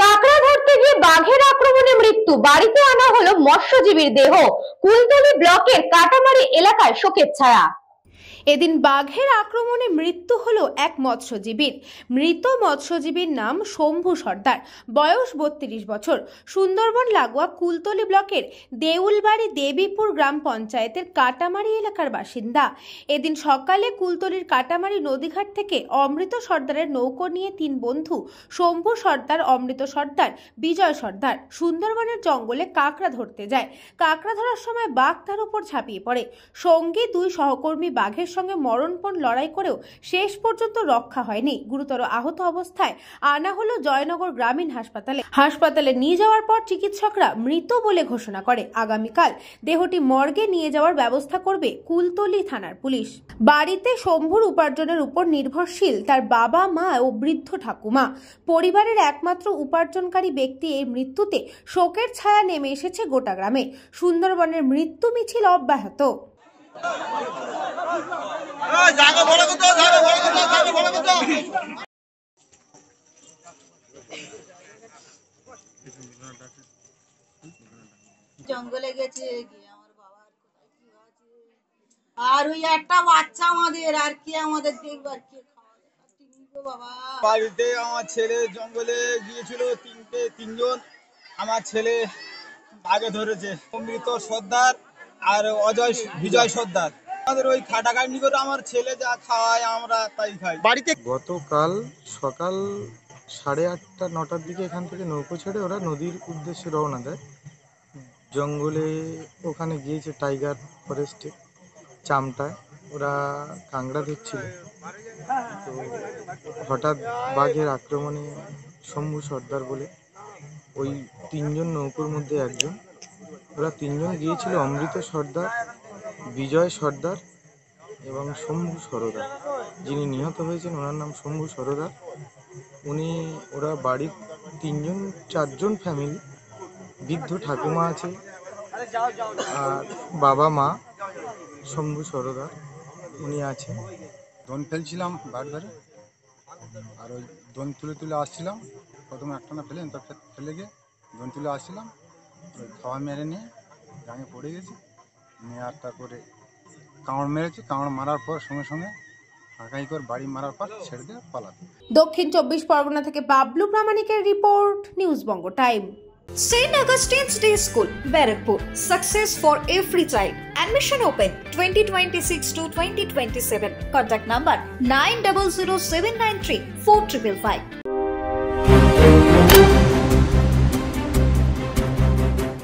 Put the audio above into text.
কাঁকড়া ধরতে গিয়ে বাঘের আক্রমণে মৃত্যু, বাড়িতে আনা হলো মৎস্যজীবীর দেহ। কুলতলি ব্লকের কাটামারি এলাকায় শোকের ছায়া। এদিন বাঘের আক্রমণে মৃত্যু হলো এক মৎস্যজীবীর। মৃত মৎস্যজীবীর নাম শম্ভু সর্দার, বয়স 32 বছর। সুন্দরবন লাগোয়া কুলতলি ব্লকের দেউলবাড়ি দেবীপুর গ্রাম পঞ্চায়েতের কাটামারি এলাকার বাসিন্দা। এদিন সকালে কুলতলির কাটামারি নদীঘাট থেকে অমৃত সর্দারের নৌকো নিয়ে 3 বন্ধু শম্ভু সর্দার, অমৃত সর্দার, বিজয় সর্দার সুন্দরবনের জঙ্গলে কাঁকড়া ধরতে যায়। কাঁকড়া ধরার সময় বাঘ তার উপর ঝাঁপিয়ে পড়ে। সঙ্গী 2 সহকর্মী বাঘের সঙ্গে মরণপণ লড়াই করেও শেষ পর্যন্ত রক্ষা হয়নি। গুরুতর আহত অবস্থায় আনা হলো জয়নগর গ্রামীণ হাসপাতালে নিয়ে যাওয়ার পর চিকিৎসকরা মৃত বলে ঘোষণা করে। আগামীকাল দেহটি মর্গে নিয়ে যাওয়ার ব্যবস্থা করবে কুলতলি থানার পুলিশ। বাড়িতে শম্ভুর উপার্জনের উপর নির্ভরশীল তার বাবা, মা ও বৃদ্ধ ঠাকুমা। পরিবারের একমাত্র উপার্জনকারী ব্যক্তি এই মৃত্যুতে শোকের ছায়া নেমে এসেছে গোটা গ্রামে। সুন্দরবনের মৃত্যু মিছিল অব্যাহত। জঙ্গলে গেছে গিয়ে আমার বাবা আর ওই একটা বাচ্চা আমাদের, আর কি আমাদের দেখবার, কি বাবা। বাড়িতে আমার ছেলে জঙ্গলে গিয়েছিল, তিনজন আমার ছেলে বাঘে ধরেছে। অমৃত সর্দার আর বিজয় সর্দার। আমাদের ওই খাটাখাটনি করে আমার ছেলে যা খাওয়ায় আমরা তাই খাই। বাড়িতে গতকাল সকাল 8:30 9টার দিকে এখান থেকে নৌকো ছেড়ে ওরা নদীর উদ্দেশ্যে রওনা দেয়। জঙ্গলে ওখানে গিয়েছে টাইগার ফরেস্টে চামটায়, ওরা কাঁকড়া ধরছিল। তো হঠাৎ বাঘের আক্রমণে শম্ভু সর্দার বলে ওই 3 জন নৌকোর মধ্যে একজন, ওরা 3 জন গিয়েছিল অমৃত সর্দার, বিজয় সর্দার এবং শম্ভু সরদার। যিনি নিহত হয়েছেন ওনার নাম শম্ভু সরদার। ওরা বাড়ির 4 জন ফ্যামিলি, বৃদ্ধ ঠাকুমা আছে আর বাবা, মা। শম্ভু সরদার উনি আছেন। দোন ফেলছিলাম বাঘ ধরে, আর ওই দোন তুলে আসছিলাম। প্রথমে একটানা ফেলে ফেলে গিয়ে দোন তুলে আসছিলাম, ওই খাওয়া মেরে নিয়ে গাঙে পড়ে গেছি। নিয়ে আর তারপরে কাঁড় মেরেছি, কাঁড় মারার পর সঙ্গে সঙ্গে হাঁকাই করে বাড়ি মারার পর ছেড়ে দিয়ে পালাতে। দক্ষিণ 24 পরগনা থেকে Bablu প্রামাণিকের report, news Banga time. St. Augustine's Day School, Barrackpur. Success for every child. Admission open 2026 to 2027. Contact number 900793 4555.